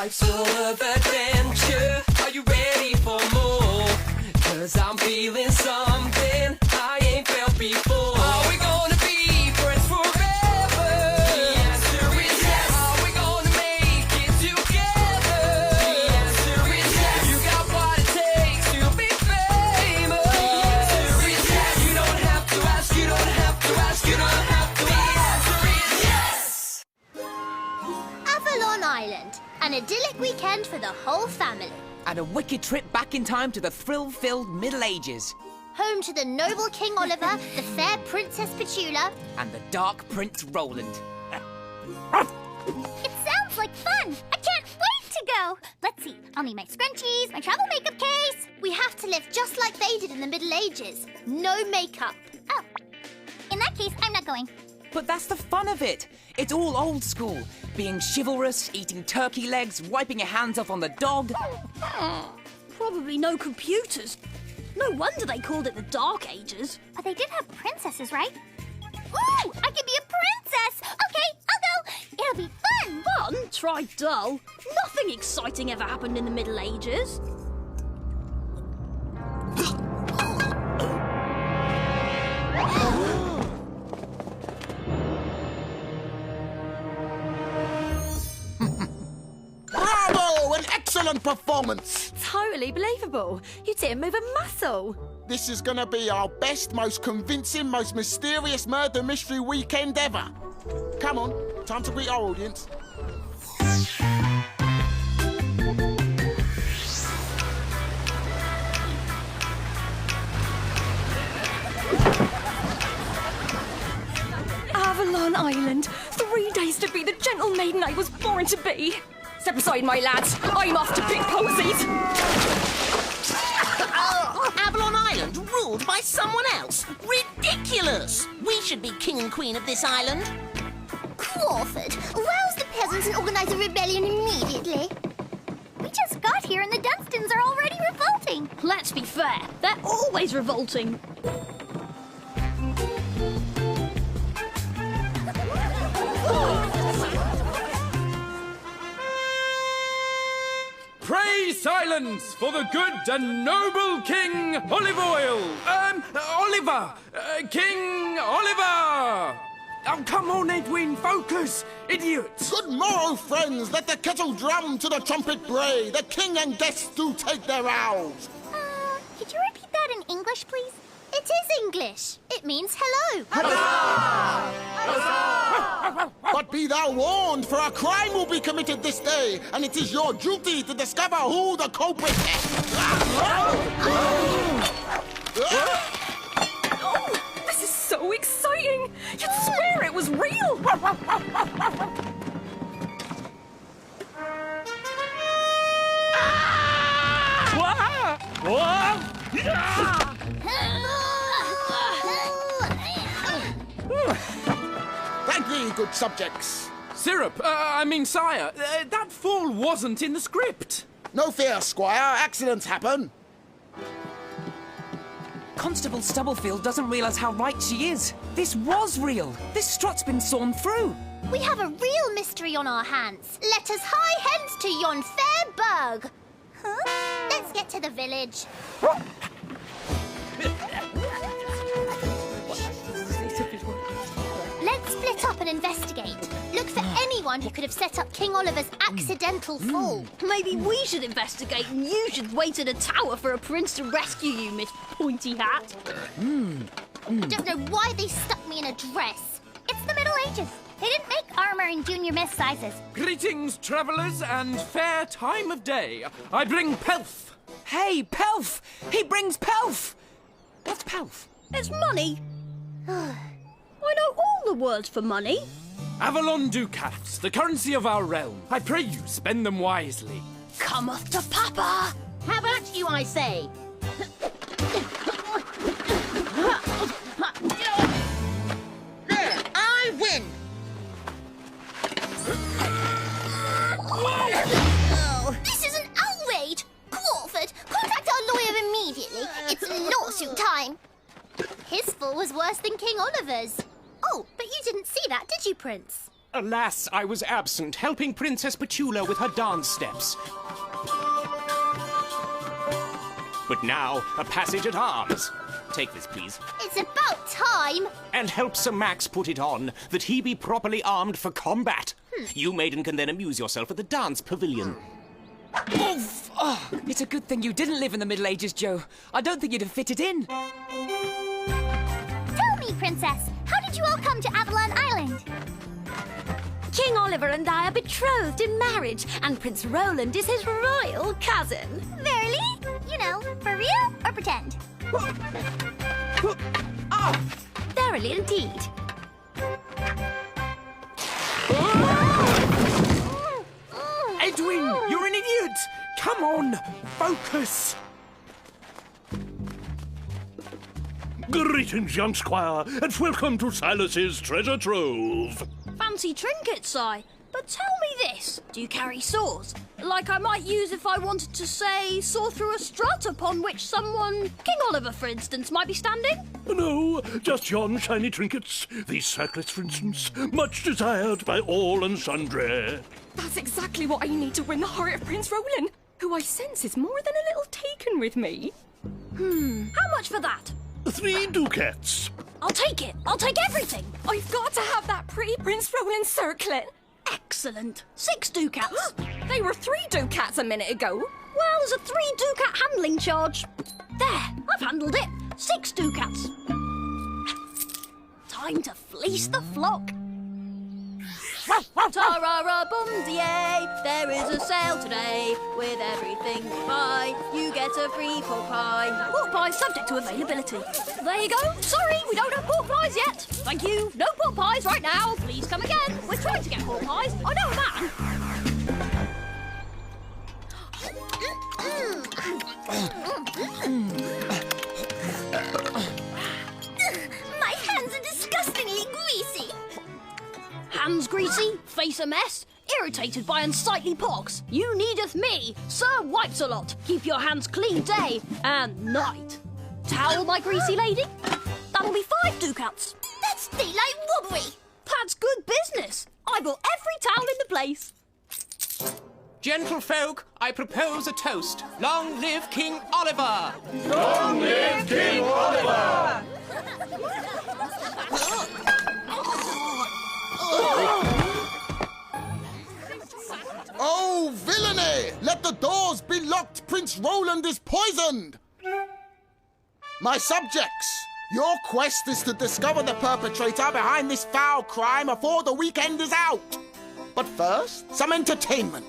Life's full of adventure. Are you ready for more? 'Cause I'm feeling something I ain't felt before. Are we gonna be friends forever? The answer is yes. Are we gonna make it together? The answer is yes. You got what it takes to be famous. The answer is yes. You don't have to ask, you don't have to ask, you don't have to ask. The answer is yes. Avalon Island, an idyllic weekend for the whole family. And a wicked trip back in time to the thrill-filled Middle Ages. Home to the noble King Oliver, the fair Princess Petula. And the dark Prince Roland. It sounds like fun! I can't wait to go! Let's see, I'll need my scrunchies, my travel makeup case. We have to live just like they did in the Middle Ages. No makeup. Oh, in that case, I'm not going. But that's the fun of it. It's all old school. Being chivalrous, eating turkey legs, wiping your hands off on the dog. Probably no computers. No wonder they called it the Dark Ages. Oh, they did have princesses, right? Ooh, I can be a princess! Okay, I'll go! It'll be fun! Fun? Try dull. Nothing exciting ever happened in the Middle Ages. Bravo! An excellent performance! Totally believable. You didn't move a muscle. This is gonna be our best, most convincing, most mysterious murder mystery weekend ever. Come on, time to greet our audience. Avalon Island. 3 days to be the gentle maiden I was born to be. Step aside, my lads. I'm off to pick posies. Avalon Island ruled by someone else? Ridiculous! We should be king and queen of this island. Crawford, rouse the peasants and organise a rebellion immediately. We just got here and the Dunstans are already revolting. Let's be fair, they're always revolting. Pray silence for the good and noble King Olive Oil. Oliver. King Oliver. Oh, come on, Edwin, focus, idiot. Good morrow, friends. Let the kettle drum to the trumpet bray. The king and guests do take their vows. Could you repeat that in English, please? It is English. It means hello. But be thou warned, for a crime will be committed this day, and it is your duty to discover who the culprit is. Oh, this is so exciting. You'd swear it was real. Thank thee, good subjects. Syrup, sire, that fall wasn't in the script. No fear, squire. Accidents happen. Constable Stubblefield doesn't realise how right she is. This was real. This strut's been sawn through. We have a real mystery on our hands. Let us hie hence to yon fair burg. Huh? Let's get to the village. Let's split up and investigate. Look for anyone who could have set up King Oliver's accidental fall. Maybe we should investigate and you should wait at a tower for a prince to rescue you, Miss Pointy Hat. I don't know why they stuck me in a dress. It's the Middle Ages. They didn't make armor in junior miss sizes. Greetings, travellers, and fair time of day. I bring pelf. Hey, pelf! He brings pelf! What's pelf? It's money. I know all the words for money. Avalon ducats, the currency of our realm. I pray you spend them wisely. Cometh to Papa. How about you, I say? There, I win! This is an outrage! Crawford, contact our lawyer immediately. It's lawsuit time. His fall was worse than King Oliver's. Oh, but you didn't see that, did you, Prince? Alas, I was absent, helping Princess Petula with her dance steps. But now, a passage at arms. Take this, please. It's about time. And help Sir Max put it on, that he be properly armed for combat. You maiden can then amuse yourself at the dance pavilion. Oof! Oh, it's a good thing you didn't live in the Middle Ages, Joe. I don't think you'd have fitted in. Tell me, Princess, how did you all come to Avalon Island? King Oliver and I are betrothed in marriage, and Prince Roland is his royal cousin. Verily? You know, for real or pretend? Verily indeed. Edwin, you're an idiot! Come on, focus! Greetings, young squire, and welcome to Silas's treasure trove. Fancy trinkets, Si. But tell me this, do you carry saws? Like I might use if I wanted to, say, saw through a strut upon which someone, King Oliver, for instance, might be standing? No, just yon shiny trinkets. These circlets, for instance, much desired by all and sundry. That's exactly what I need to win the heart of Prince Roland, who I sense is more than a little taken with me. How much for that? 3 ducats. I'll take it. I'll take everything. I've got to have that pretty Prince Roland circlet. Excellent. 6 ducats. They were 3 ducats a minute ago. Well, there's a 3 ducat handling charge. There, I've handled it. 6 ducats. Time to fleece the flock. Ta-ra-ra-bum-de-ay, there is a sale today. With everything you buy, you get a free pork pie. Pork pie subject to availability. There you go. Sorry, we don't have pork pies yet. Thank you. No pork pies right now. Please come again. We're trying to get pork pies. I know a man. My hands are disgustingly greasy. Hands greasy, face a mess, irritated by unsightly pox. You needeth me, Sir Wipes-a-lot. Keep your hands clean day and night. Towel, my greasy lady? That'll be 5 ducats. That's daylight robbery. That's good business. I bought every towel in the place. Gentlefolk, I propose a toast. Long live King Oliver! Long live King Oliver! Oh, villainy! Let the doors be locked! Prince Roland is poisoned! My subjects, your quest is to discover the perpetrator behind this foul crime before the weekend is out. But first, some entertainment.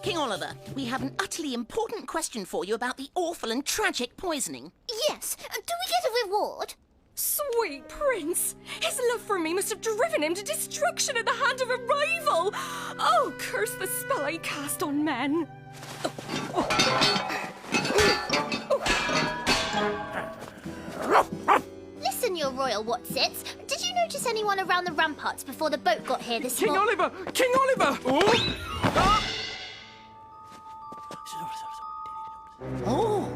King Oliver, we have an utterly important question for you about the awful and tragic poisoning. Yes, do we get a reward? Sweet prince! His love for me must have driven him to destruction at the hand of a rival! Oh, curse the spell I cast on men! Listen, your royal whatsits. Did you notice anyone around the ramparts before the boat got here this King morning? Oliver! King Oliver! Oh!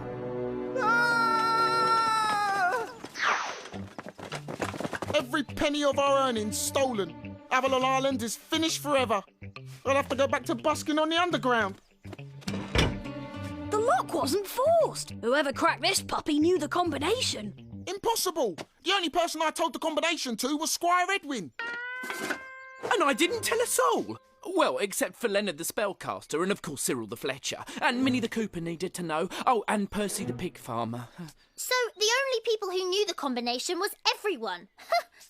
Every penny of our earnings stolen. Avalon Island is finished forever. I'll have to go back to busking on the underground. The lock wasn't forced. Whoever cracked this puppy knew the combination. Impossible! The only person I told the combination to was Squire Edwin. And I didn't tell a soul. Well, except for Leonard the Spellcaster and, of course, Cyril the Fletcher. And Minnie the Cooper needed to know. Oh, and Percy the Pig Farmer. So the only people who knew the combination was everyone.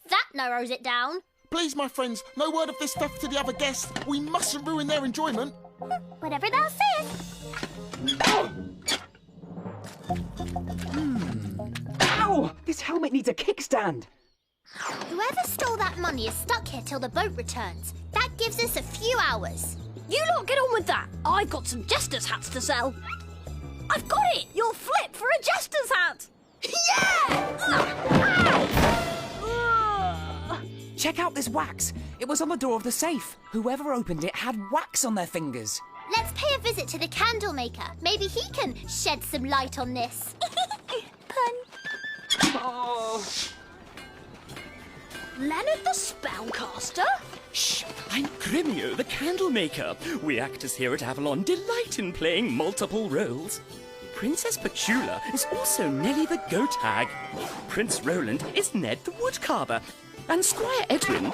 That narrows it down. Please, my friends, no word of this stuff to the other guests. We mustn't ruin their enjoyment. Whatever thou sayest. Ow! This helmet needs a kickstand. Whoever stole that money is stuck here till the boat returns. That gives us a few hours. You lot get on with that. I've got some jester's hats to sell. I've got it! You'll flip for a jester's hat! Yeah! Check out this wax. It was on the door of the safe. Whoever opened it had wax on their fingers. Let's pay a visit to the candle maker. Maybe he can shed some light on this. Pun. Oh. Leonard the Spellcaster? Shh! I'm Grimio, the candle maker. We actors here at Avalon delight in playing multiple roles. Princess Petula is also Nellie the Goat Hag. Prince Roland is Ned the Woodcarver. And Squire Edwin...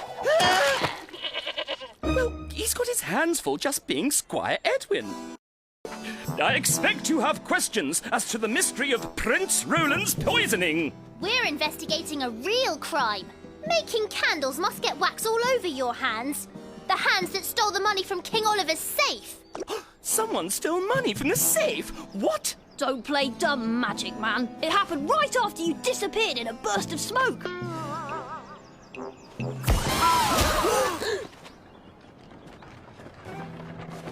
well, he's got his hands full just being Squire Edwin. I expect you have questions as to the mystery of Prince Roland's poisoning. We're investigating a real crime. Making candles must get wax all over your hands. The hands that stole the money from King Oliver's safe. Someone stole money from the safe? What? Don't play dumb magic, man. It happened right after you disappeared in a burst of smoke.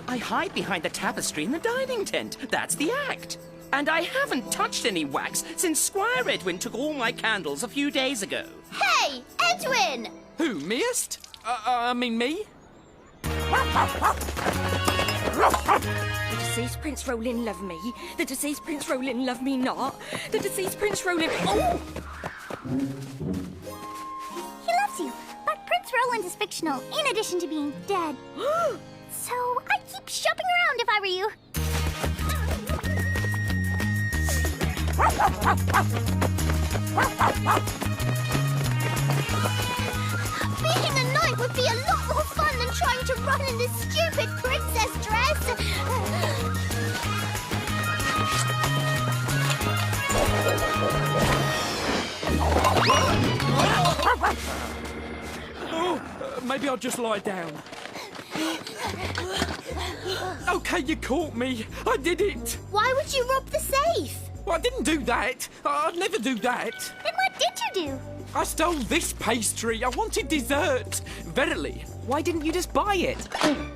I hide behind the tapestry in the dining tent. That's the act. And I haven't touched any wax since Squire Edwin took all my candles a few days ago. Hey, Edwin! Who, meest? I mean me? The deceased Prince Roland love me. The deceased Prince Roland love me not. The deceased Prince Roland... Oh! He loves you, but Prince Roland is fictional, in addition to being dead. So I'd keep shopping around if I were you. Being a knight would be a lot more fun than trying to run in this stupid princess dress. Maybe I'll just lie down. Okay, you caught me. I did it. Why would you rob the safe? Well, I didn't do that. I'd never do that. Then what did you do? I stole this pastry. I wanted dessert. Verily. Why didn't you just buy it?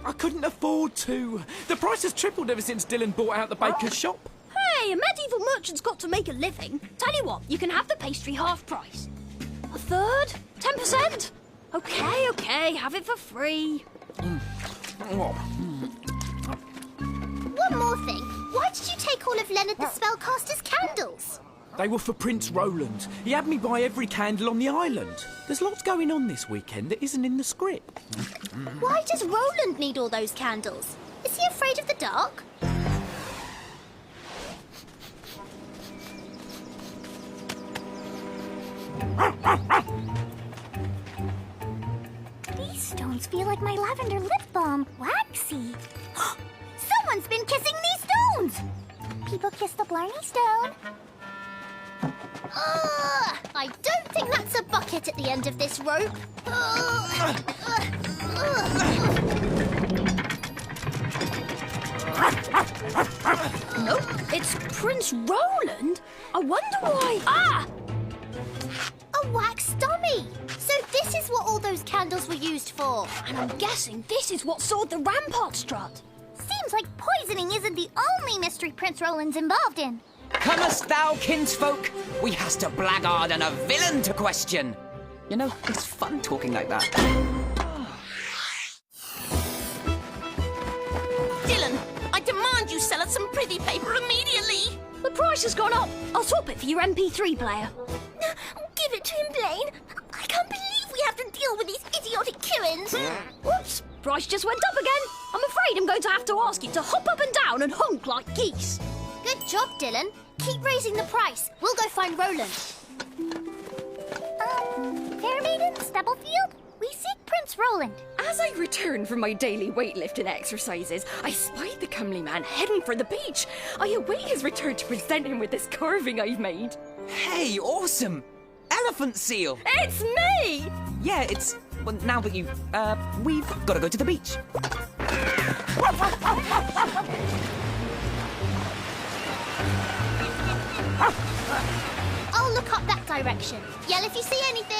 I couldn't afford to. The price has tripled ever since Dylan bought out the baker's shop. Hey, a medieval merchant's got to make a living. Tell you what, you can have the pastry half price. A third? 10%? Okay, have it for free. One more thing. Why did you take all of Leonard the Spellcaster's candles? They were for Prince Roland. He had me buy every candle on the island. There's lots going on this weekend that isn't in the script. Why does Roland need all those candles? Is he afraid of the dark? These stones feel like my lavender lip balm. Waxy. Someone's been kissing these stones. People kiss the Blarney Stone. I don't think that's a bucket at the end of this rope. Nope, it's Prince Roland. I wonder why... Ah! A wax dummy! So this is what all those candles were used for. And I'm guessing this is what sold the rampart strut. Seems like poisoning isn't the only mystery Prince Roland's involved in. Comest thou, kinsfolk? We hast a blackguard and a villain to question. You know, it's fun talking like that. Dylan, I demand you sell us some pretty paper immediately. The price has gone up. I'll swap it for your MP3 player. Give it to him, Blaine. I can't believe we have to deal with these idiotic Kyrens. Whoops, price just went up again. I'm afraid I'm going to have to ask you to hop up and down and honk like geese. Good job, Dylan. Keep raising the price. We'll go find Roland. Fair Maiden, Stubblefield, we seek Prince Roland. As I returned from my daily weightlifting exercises, I spied the comely man heading for the beach. I await his return to present him with this carving I've made. Hey, awesome! Elephant seal! It's me! Yeah, it's... Well, now that you... we've got to go to the beach. I'll look up that direction. Yell if you see anything.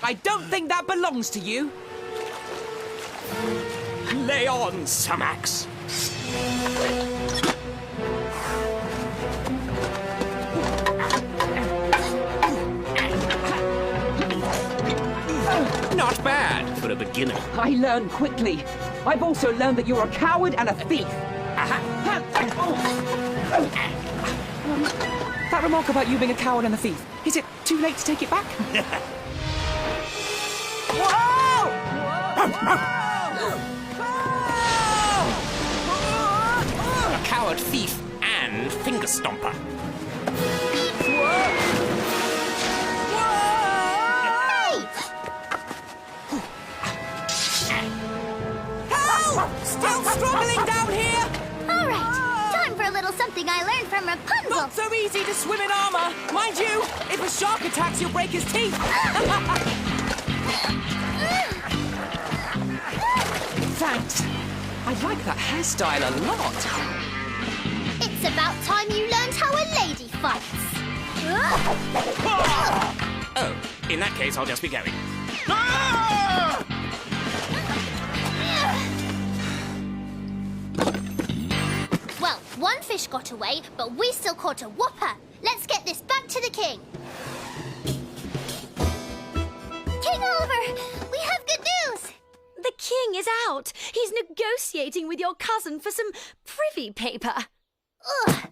I don't think that belongs to you. Lay on, Sumax. Not bad for a beginner. I learn quickly. I've also learned that you're a coward and a thief. That remark about you being a coward and a thief, is it too late to take it back? A coward, thief, and finger stomper. Still struggling down here? All right, time for a little something I learned from Rapunzel. Not so easy to swim in armor. Mind you, if a shark attacks, you'll break his teeth. Thanks. I like that hairstyle a lot. It's about time you learned how a lady fights. Oh, in that case, I'll just be going. Well, one fish got away, but we still caught a whopper. Let's get this back to the king. King Oliver, we have good news. The king is out. He's negotiating with your cousin for some privy paper. Ugh.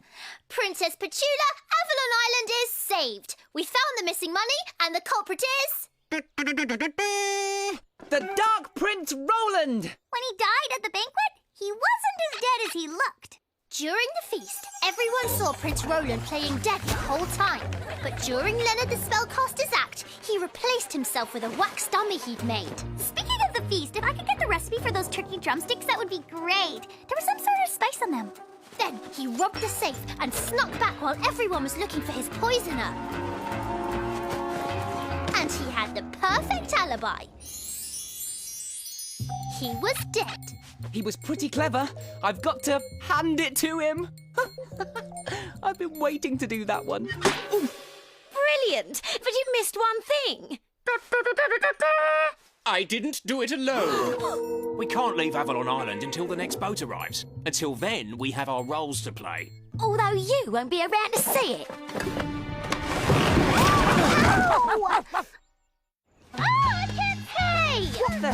Princess Petula, Avalon Island is saved. We found the missing money, and the culprit is... The Dark Prince Roland! When he died at the banquet, he wasn't as dead as he looked. During the feast, everyone saw Prince Roland playing dead the whole time. But during Leonard the Spellcaster's act, he replaced himself with a wax dummy he'd made. Speaking of the feast, if I could get the recipe for those turkey drumsticks, that would be great. There was some sort of spice on them. Then he robbed the safe and snuck back while everyone was looking for his poisoner. And he had the perfect alibi. He was dead. He was pretty clever. I've got to hand it to him. I've been waiting to do that one. Brilliant! But you missed one thing. I didn't do it alone. We can't leave Avalon Island until the next boat arrives. Until then, we have our roles to play. Although you won't be around to see it. Oh, I can't pay! What the?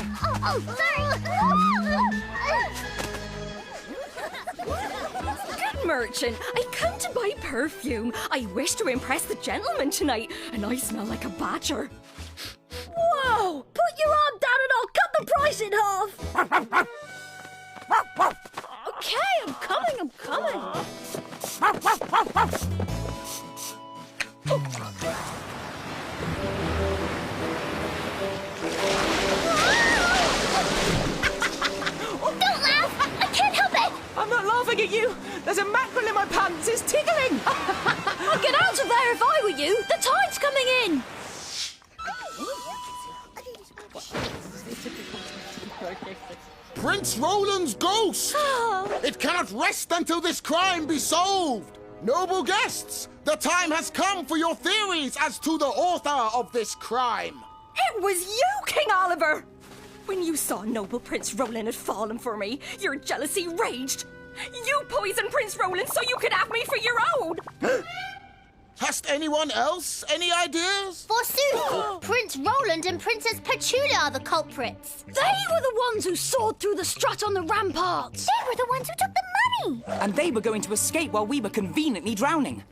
Good merchant, I come to buy perfume. I wish to impress the gentleman tonight, and I smell like a badger. Whoa! Put your arm down and I'll cut the price in half. Okay, I'm coming. Don't laugh! I can't help it! I'm not laughing at you. There's a mackerel in my pants. It's tickling. I'll get out of there if I were you. The tide's coming in. Prince Roland's ghost! It cannot rest until this crime be solved! Noble guests, the time has come for your theories as to the author of this crime. It was you, King Oliver! When you saw noble Prince Roland had fallen for me, your jealousy raged. You poisoned Prince Roland so you could have me for your own! Hast anyone else any ideas? Forsooth, Prince Roland and Princess Petula are the culprits. They were the ones who soared through the strut on the ramparts. They were the ones who took the money. And they were going to escape while we were conveniently drowning.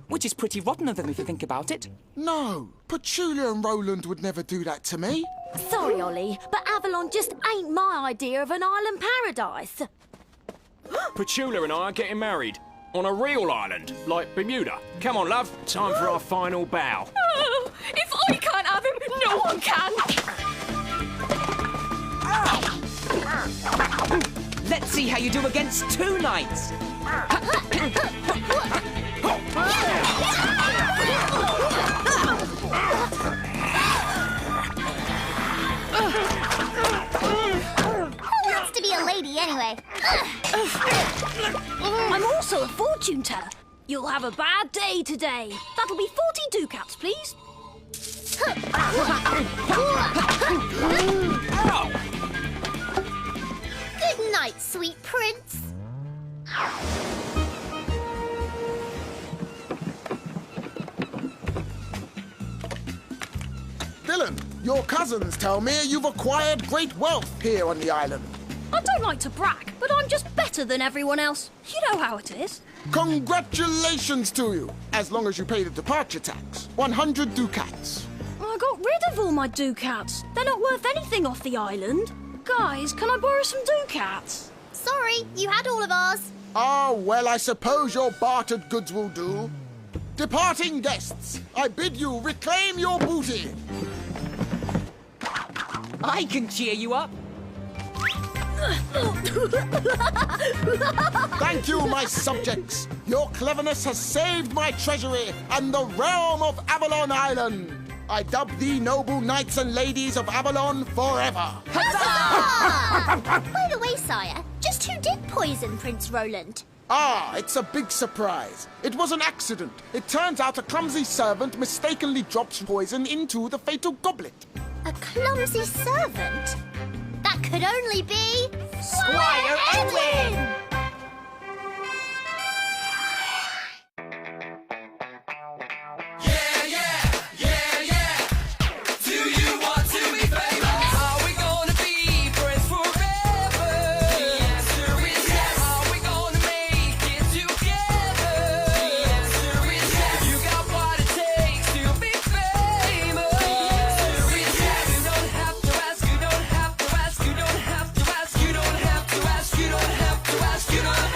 Which is pretty rotten of them if you think about it. No, Petula and Roland would never do that to me. Sorry, Ollie, but Avalon just ain't my idea of an island paradise. Petula and I are getting married. On a real island, like Bermuda. Come on, love. Time for our final bow. Oh, if I can't have him, no one can! Let's see how you do against two knights. Who wants to be a lady anyway? I'm also a fortune teller. You'll have a bad day today. That'll be 40 ducats, please. Good night, sweet prince. Dylan, your cousins tell me you've acquired great wealth here on the island. I don't like to brag, but I'm just better than everyone else. You know how it is. Congratulations to you, as long as you pay the departure tax. 100 ducats. I got rid of all my ducats. They're not worth anything off the island. Guys, can I borrow some ducats? Sorry, you had all of ours. Ah, well, I suppose your bartered goods will do. Departing guests, I bid you reclaim your booty. I can cheer you up. Thank you, my subjects. Your cleverness has saved my treasury and the realm of Avalon Island. I dub thee noble knights and ladies of Avalon forever. By the way, sire, just who did poison Prince Roland? Ah, it's a big surprise. It was an accident. It turns out a clumsy servant mistakenly drops poison into the fatal goblet. A clumsy servant? That could only be... Squire Edwin! Yeah, yeah, yeah, yeah. Do you want to be famous? Are we gonna be friends forever? The answer is yes. Are we gonna make it together? The answer is yes. You got what it takes to be famous. The answer is yes. You don't have to ask, you don't have to ask, you don't have to ask, you don't have to ask, you don't have to ask, you don't have to ask.